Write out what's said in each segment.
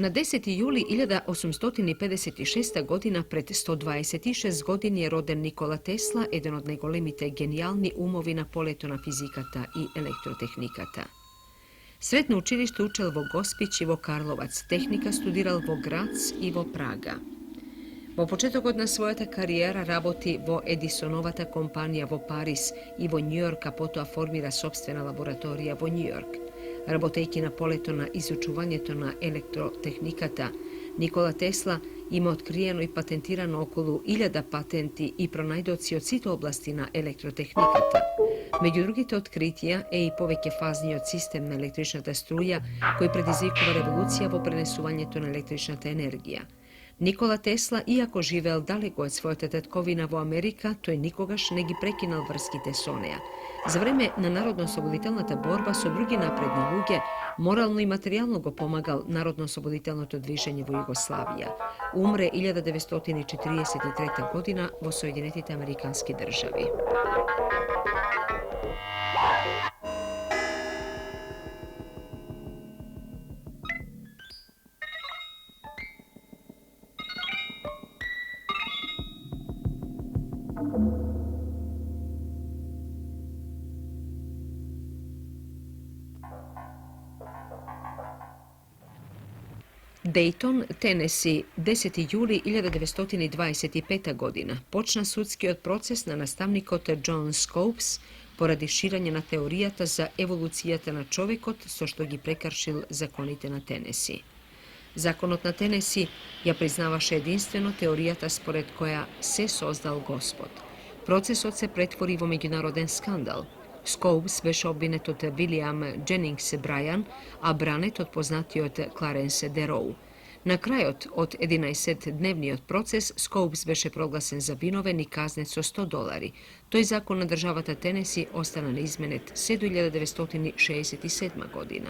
Na 10. juli 1856. godina pred 126 godin je roden Nikola Tesla, jedan od najgolemite genijalni umovi Napoletona fizikata i elektrotehnikata. Srednje učilište učel vo Gospić i vo Karlovac, tehnika studiral vo Grac i vo Praga. Vo početak godina svojata karijera raboti vo Edisonovata kompanija vo Paris i vo New York, a potom formira sobstvena laboratorija vo New York. Rabotejki Napoletona izučuvanje to na elektrotehnikata, Nikola Tesla ima otkrijeno i patentirano okolo 1000 patenti i pronajdoci od sito oblasti na elektrotehnikata. Među drugite otkritija i povek je fazniji od sistemna električnata struja koji predizvikova revolucija vo prenesuvanje to na električnata energija. Nikola Tesla, iako živel daleko od svoje tetkovina vo Amerika, to je nikogaš negi prekinal vrskite soneja. Za vreme na narodno-osloboditelnata borba su drugi napredni luge moralno i materijalno go pomagal narodno-osloboditelno to dviženje vo Jugoslavija. Umre 1943. godina vo Sjedinjenite Amerikanske državi. Dayton, Tennessee, 10. juli 1925. godina. Počna sudski od proces na nastavnikot John Scopes poradi širanja na teorijata za evolucijata na čovekot, so što gi prekaršil zakonite na Tennessee. Zakonot na Tennessee ja priznavaše jedinstveno teorijata spored koja se sozdal Gospod. Proces od se pretvori vo međunaroden skandal. Scopes beše obvinet od William Jennings Bryan, a branet od poznati od Clarence Darrow. Na kraj od 11-dnevni od proces, Scopes beše proglasen za vinoven i kaznet so $100. To je zakon na državata Tennessee ostana neizmenet sve do 1967. godina.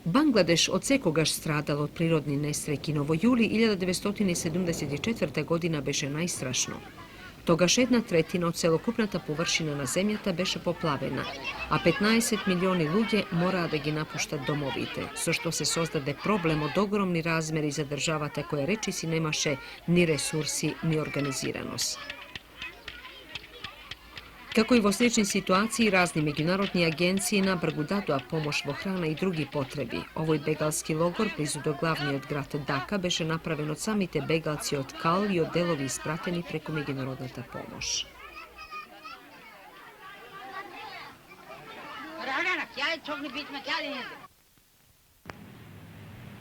Bangladeš od sekogaš stradalo od prirodni nesreki, novo juli 1974. godina beše najstrašno. Togaš 1/3 od celokupnata površina na zemljata beše poplavena, a 15 milioni luge mora da gi napušta domovite, so što se sozdade problem od ogromni razmeri za državata koje reči si nemaše ni resursi ni organiziranost. Kako i vo sličnoj situaciji razni međunarodni agenciji na brgu dadu pomoć vo hrana i drugi potrebi. Ovoj begalski logor blizu do glavni od grada Daka beše napraven od samite begalci od Kal i od delovi isprateni preko međunarodnata pomoć.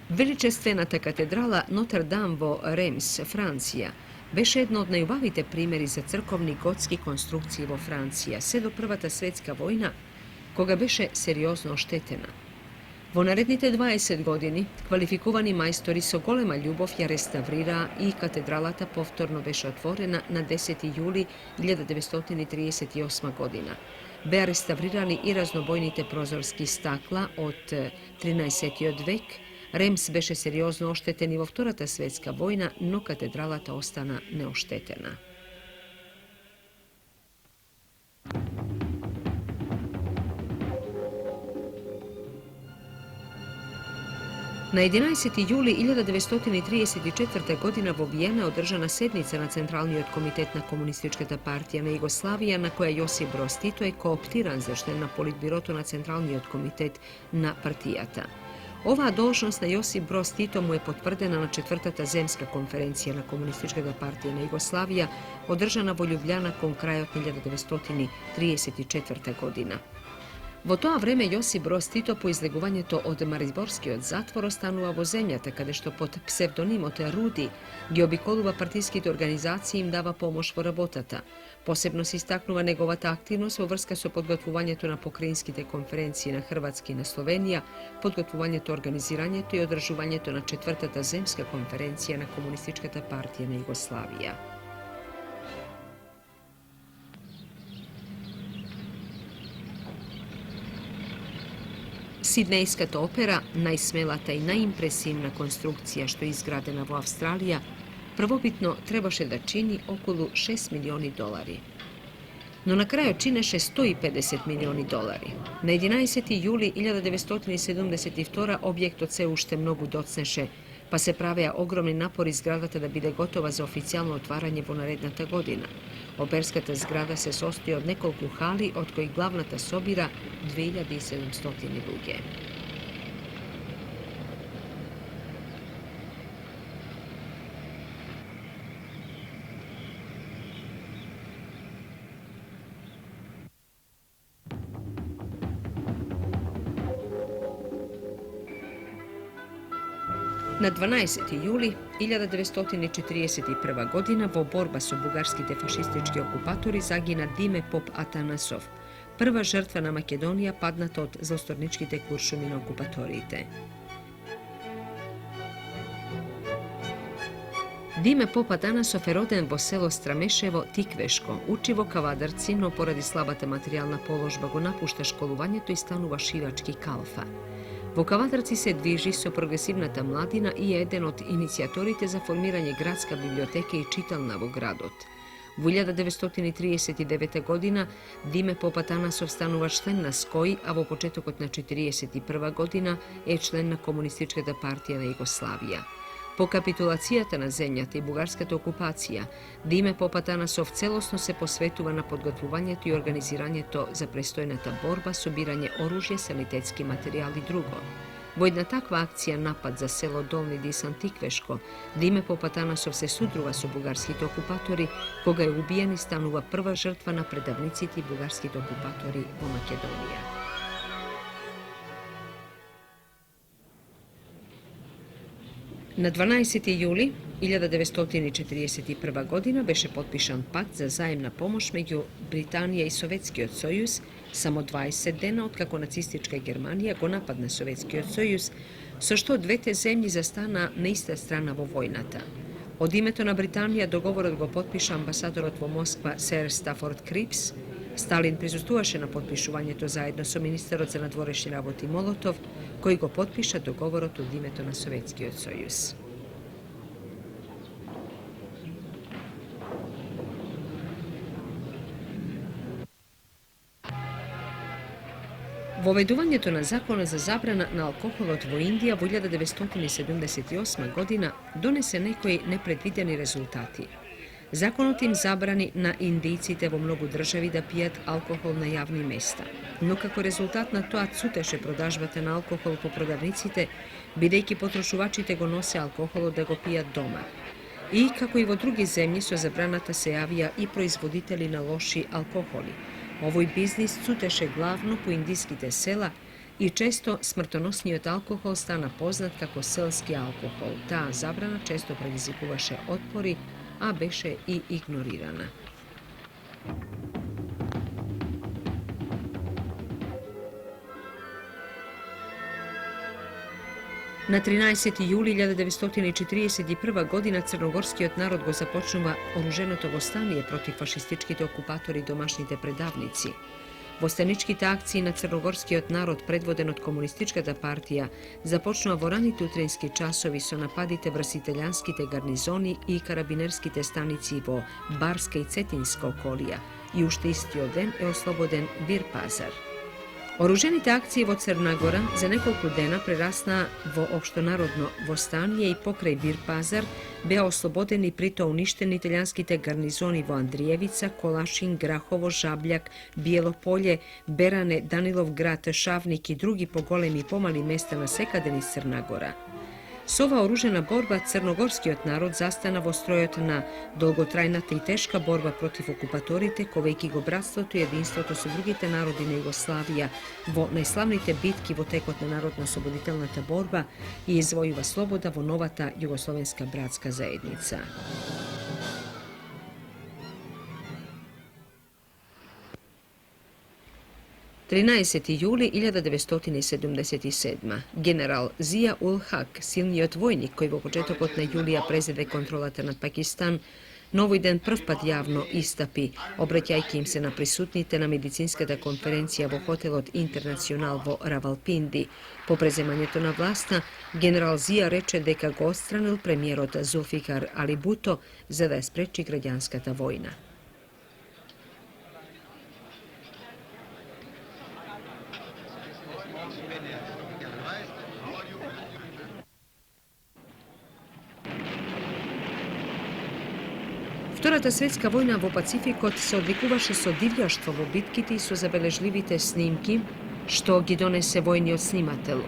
Veličestvenata katedrala Notre Dame vo Reims, Francija, beše jedno od najubavite primjeri za crkovni gotski konstrukciji vo Francija, sve do Prvata svjetska vojna, koga beše seriozno oštetena. Vo narednite 20 godini kvalifikovani majstori so golema ljubovja restavrira i katedralata povtorno beše otvorena na 10. juli 1938. godina. Be restavrirali i raznobojnite prozorski stakla od 13. vek. Reims beše seriozno ošteten i vo Vtorata svjetska vojna, no katedralata ostana neoštetena. Na 11. juli 1934. godina vo Vijena održana sednica na Centralni komitetna komunistička partija na Jugoslavija, na koja Josip Broz Tito je kooptiran za što je na politbirotu na Centralni komitet na partijata. Ova dužnost na Josip Broz Tito mu je potvrdena na 4. zemska konferencija na komunistička partija na Jugoslavija, održana vo Ljubljanakom kraja 1934. godina. Vo toa vreme Josip Broz Tito po izleguvanje to od Mariborski od zatvora stanuva vo zemljata, kada što pod psevdonimom Rudi, gdje obikoluva partijskih organizaciji im dava pomoć vo rabotata. Posebno se istaknuva negovata aktivnost vo vrska so podgotvovanje to na pokrajinskite konferencije na Hrvatski i na Slovenija, podgotvovanje to organiziranje to i održuvanje to na 4. zemska konferencija na komunistička partija na Jugoslavija. Sidnejska opera, najsmelata i najimpresivna konstrukcija što je izgradena u Avstralija, prvobitno trebaše da čini okolo 6 milioni dolari. No na kraju čineše 150 milioni dolari. Na 11. juli 1972. objekt od se ušte mnogu docneše, pa se praveja ogromni napor izgradata da bude gotova za oficijalno otvaranje vo narednata godina. Operskata zgrada se sostoji od nekoliko hali, od kojih glavnata sobira 2700 luge. Na 12. juli 1941. godina vo borba su bugarski te fašistički okupatori zagina Dime Pop Atanasov, prva žrtva na Makedonija padnata od zlostorničkite kuršumine okupatorite. Dime Pop Atanasov je roden vo selo Strameševo Tikveško, učivo kavadarci, no poradi slabata materijalna položba go napušta školovanjeto i stanuva šivački kalfa. Vo Kavadarci se dviži so progresivnata mladina i jedan od inicijatorite za formiranje gradska biblioteke i čitalna vo gradot. U 1939. godina Dime Pop Atanasov stanuva člen na Skoji, a vo početok od na 1941. godina je člen na komunističkata partija na Jugoslavija. Po kapitulacijata na zemljata i bugarskata okupacija, Dime Pop Atanasov celosno se posvetuva na podgotvovanjetu i organiziranjeto za prestojnata borba, sobiranje oružje, sanitetski materijal i drugo. Vojna takva akcija napad za selo Dolni Disan Tikveško, Dime Pop Atanasov se sudruva su bugarski okupatori, koga je ubijen i stanuva prva žrtva na predavnici ti bugarski okupatori u Makedonija. Na 12. juli 1941. godina beše potpišan pakt za zajemna pomoć među Britanije i Sovjetski Sojuz, samo 20 dena od kako nacistička Germanija go napad na Sovjetski Sojuz, so što dvete zemlji zastana na ista strana vo vojnata. Od imetona Britanija dogovorot go potpiša ambasadorot vo Moskva Sir Stafford Cripps. Stalin prisustuvaše na potpišuvanje to zajedno so ministarot za nadvorešnji raboti Molotov, koji go potpiša dogovorot od imetona Sovjetski Sojuz. Voveduvanje to na zakona za zabrana na alkohol od Indija u 1978. godina donese nekoj nepredvideni rezultati. Zakon tim zabrani na Indijci vo mnogu državi da pijat alkohol na javni mesta. No kako rezultat na to cuteše prodažbata na alkohol po prodavnicite, bidejki potrošuvačite go nose alkohol da go pijat doma. I kako i vo drugi zemlji so zabranata se javija i proizvoditelji na loši alkoholi. Ovoj biznis cuteše glavno po indijskite sela i često smrtonosni od alkohol stana poznat kako selski alkohol. Ta zabrana često predizikuvaše otpori, a beše i ignorirana. Na 13. juli 1941. godina crnogorski narod go započnuva oruženoto vostanije protiv fašističkite okupatori domašnjite predavnici. Vostaničkite akciji na crnogorski narod predvoden od komunističkata partija započnuva voranite utrenski časovi so napadite vrsiteljanskite garnizoni i karabinerskite stanici vo Barska i Cetinska okolija i ušte istio den je osloboden Vir Pazar. Oruženite akcije vo Crna Gora za nekoliko dena prerasna vo opštonarodno vostanije i pokraj Vir Pazar bea oslobodeni prito uništeni italijanskite garnizoni vo Andrijevica, Kolašin, Grahovo, Žabljak, Bijelo polje, Berane, Danilovgrad, Šavnik i drugi po golemi pomali mesta nasekadeni iz Crna Gora. S ova oružena borba crnogorski narod zastana vo strojot na dolgotrajnata i teška borba protiv okupatorite, kovejki go bratstvo to jedinstvo, to su drugite narodi na Jugoslavija, vo najslavnite bitki vo tekotna narodno-osloboditelnata borba i izvojiva sloboda vo novata Jugoslovenska bratska zajednica. – 13. juli 1977. General Zia-ul Haq, silni vojnik koji vo početok od julija prezede kontrolata nad Pakistan, Новый ден првпат јавно истапи, обраќајќи им се на присутните на медицинската конференција во хотелот Интернационал во Равалпинди. По преземањето на власта, генерал Зија рече дека го отстранил премиерот Зулфикар Али Буто за да ја спречи граѓанската војна. Втората светска војна во Пацификот се одликуваше со дивљаштво во битките и со забележливите снимки што ги донесе војниот снимател.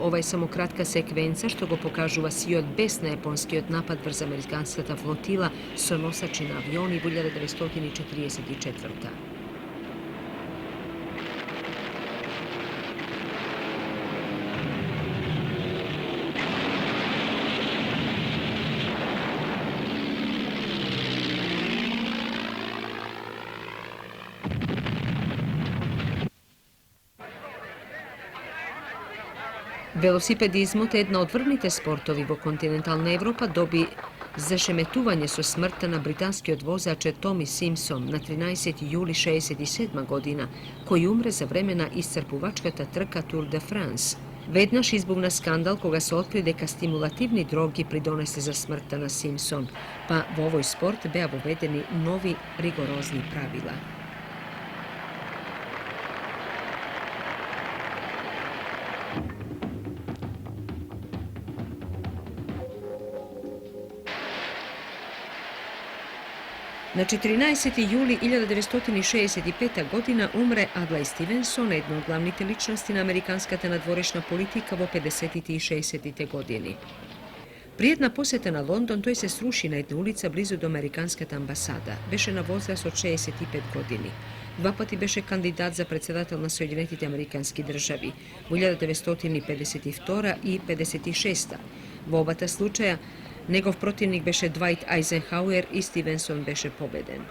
Ова е само кратка секвенца што го покажува сиот бес на јапонскиот напад врз американската флотила со носачи на авиони во 1944. Велосипедизмот е една од врвните спортови во континентална Европа, доби зашеметување со смртта на британскиот возач Томи Симпсон на 13 јули 1967 година, кој умре за време на исцрпувачката трка Тур де Франс. Веднаш избувна скандал кога се откри дека стимулативни дроги придонесе за смртта на Симпсон, па во овој спорт беа воведени нови ригорозни правила. На 14. јули 1965 година умре Адлај Стивенсон, една од главните личности на американската надворешна политика во 50-тите и 60-тите години. При една посета на Лондон, тој се сруши на една улица близу до американската амбасада. Беше на возраст од 65 години. Два пати беше кандидат за председател на Соединетите американски држави во 1952 и 56. Во обата случаја, негов противник беше Двајт Ајзенхауер и Стивенсон беше победен.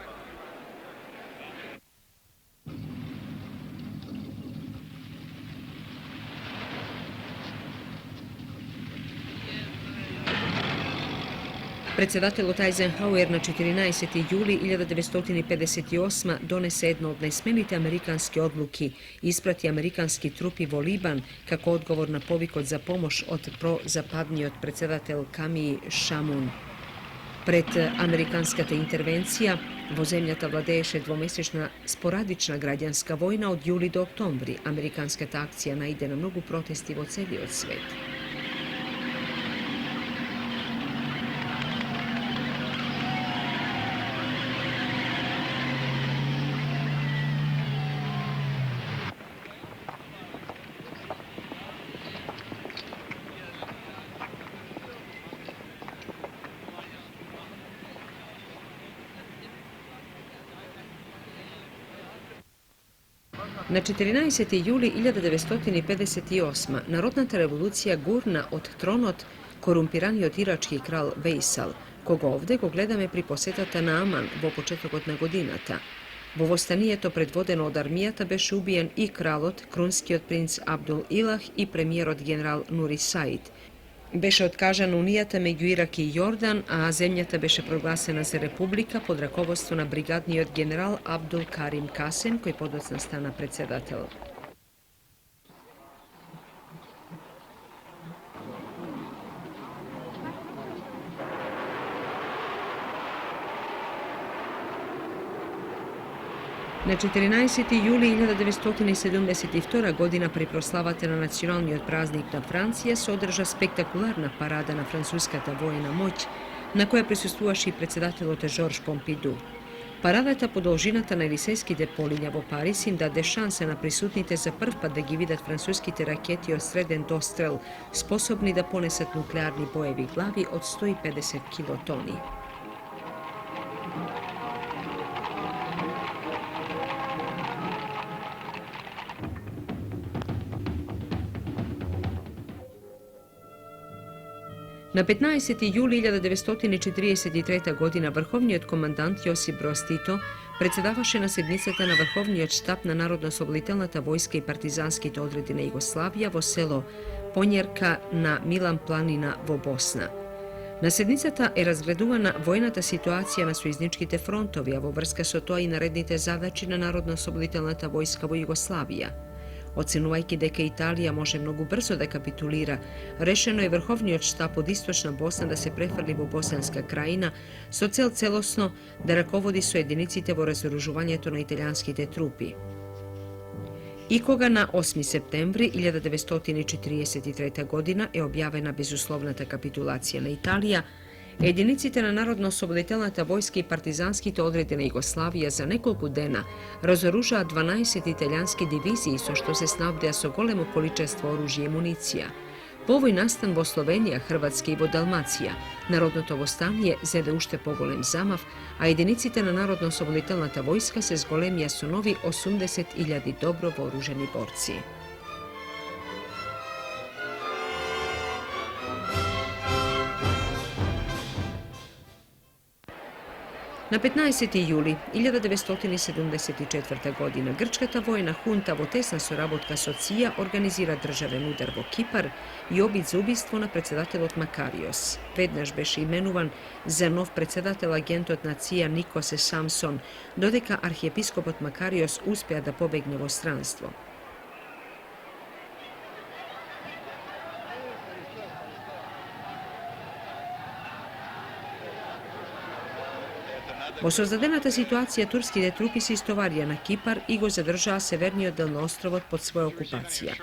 Председателот Ајзенхауер на 14. јули 1958 донесе една од најсмелите американски одлуки, испрати американски трупи во Либан како одговор на повикот за помош од прозападниот председател Камии Шамун. Пред американската интервенција во земјата владееше двомесечна спорадична граѓанска војна од јули до октомври. Американската акција наиде на многу протести во целиот свет. На 14. јули 1958 народната револуција гурна од тронот корумпираниот ирачки крал Вејсал, кого овде го гледаме при посетата на Аман во почетокот на годината. Во востанието предводено од армијата беше убиен и кралот, крунскиот принц Абдул Илах и премиерот генерал Нури Саид. Беше откажана унијата меѓу Ирак и Јордан, а земјата беше прогласена за република под раководство на бригадниот генерал Абдул Карим Касем, кој подоцна стана председател. На 14. јули 1972 година при прославата на националниот празник на Франција се одржа спектакуларна парада на француската воена моќ, на која присуствуваше и председателот Жорж Помпиду. Парадата по должината на Елисејските полиња во Париз им даде шанса на присутните за прв пат да ги видат француските ракети од среден дострел, способни да понесат нуклеарни боеви глави од 150 килотони. Na 15. juli 1943. godina vrhovniот komandant Josip Broz Tito predsedavaše na sednicата na vrhovniот štab na Narodno-освободителната войска и партизанските одреди на Југославија во село Понјерка на Милан планина во Босна. На седницата е разгледувана војната ситуација на сојузничките фронтови, а во врска со тоа и наредните задачи на Народно-освободителната војска во Југославија. Оценувајќи дека Италија може многу брзо да капитулира, решено е Врховниот штаб од Источна Босна да се префрли во Босанска крајина со цел целосно да раководи со единиците во разоружувањето на италијанските трупи. И кога на 8 септември 1943 година е објавена безусловната капитулација на Италија, единиците на Народно-освободителната војска и партизанските одреди на Југославија за неколку дена разоружаа 12 италијански дивизии со што се снабдеа со големо количество оружје и муниција. По овој настан во Словенија, Хрватска и во Далмација, народното востание зеде уште поголем замав, а единиците на Народно-освободителната војска се зголемија со нови 80.000 добро вооружени борци. На 15. јули 1974. година грчката војна хунта во тесна соработка со ЦИА организира државен удар во Кипар и обид за убиство на председателот Макариос. Веднаш беше именуван за нов председател агентот на ЦИА Никосе Самсон, додека архиепископот Макариос успеа да побегне во странство. Во создадената ситуација, турските трупи се истоварија на Кипар и го задржаа северниот дел на островот под своја окупација.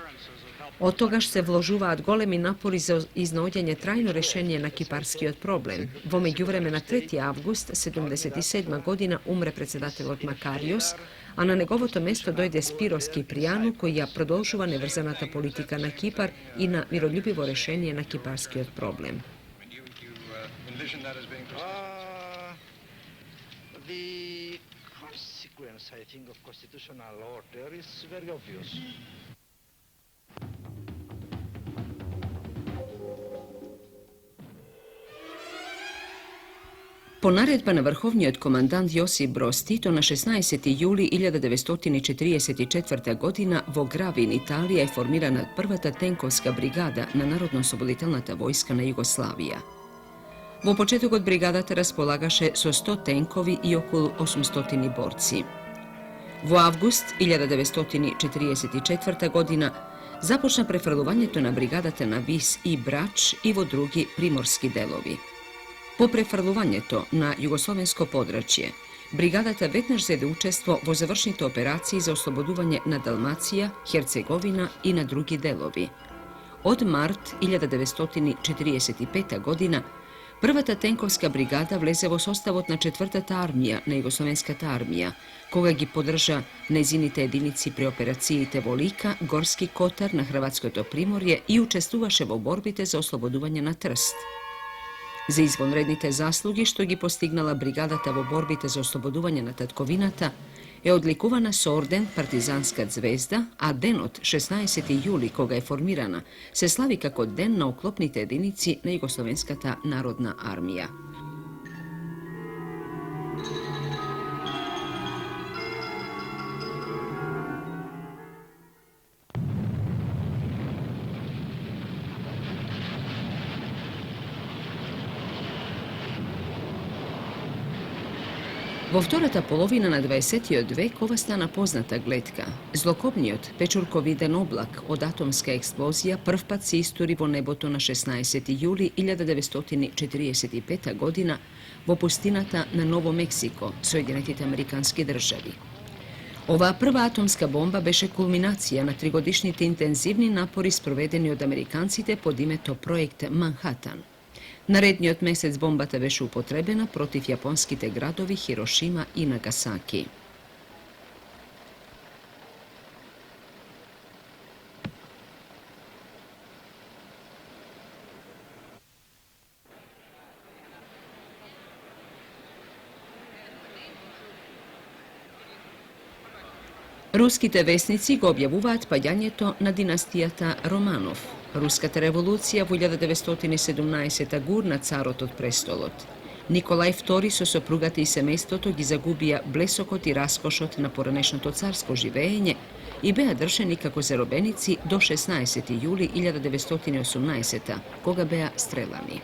Од тогаш се вложуваат големи напори за изнаоѓање трајно решение на кипарскиот проблем. Во меѓувреме на 3. август 1977 година умре председателот Макариос, а на неговото место дојде Спирос Кипријану, кој ја продолжува неврзаната политика на Кипар и на мирољубиво решение на кипарскиот проблем. The consequence, I think, of constitutional order is very obvious. По наредба на врховниот командант Јосип Броз Тито на 16. јули 1944 година во Гравин, Италија е формирана првата тенковска бригада на Народно-освободителната војска на Југославија. Во почетокот бригадата располагаше со 100 тенкови и околу 800 борци. Во август 1944 година започна префрлувањето на бригадата на Вис и Брач и во други приморски делови. По префрлувањето на југословенско подрачје, бригадата веднаш зеде учество во завршните операции за ослободување на Далмација, Херцеговина и на други делови. Од март 1945 година првата тенковска бригада влезе во составот на 4-та армија на Југословенската армија, кога ги поддржа незините единици при операциите во Лика, Горски Котар на Хрватското приморје и учествуваше во борбите за ослободување на Трст. За извонредните заслуги што ги постигнала бригадата во борбите за ослободување на татковината, е одликувана со орден Партизанска звезда, а денот 16. јули, кога е формирана, се слави како ден на оклопните единици на Југословенската народна армија. Во втората половина на 20. век ова стана позната гледка. Злокобниот печурковиден облак од атомска експлозија првпат се истори во небото на 16. јули 1945 година во пустината на Ново Мексико, Соединетите Американски држави. Оваа прва атомска бомба беше кулминација на тригодишните интензивни напори спроведени од американците под името Проект Манхатан. Наредниот месец бомбата беше употребена против јапонските градови Хирошима и Нагасаки. Руските весници го објавуваат паѓањето на династијата Романов. Ruskata revolucija v 1917 gurna carot od prestolot. Nikolaj II so soprugati i semejstото ги загубија блесокот и раскошот на поранешното царско живеење и беа држени како заробеници до 16. јули 1918, кога беа стрелани.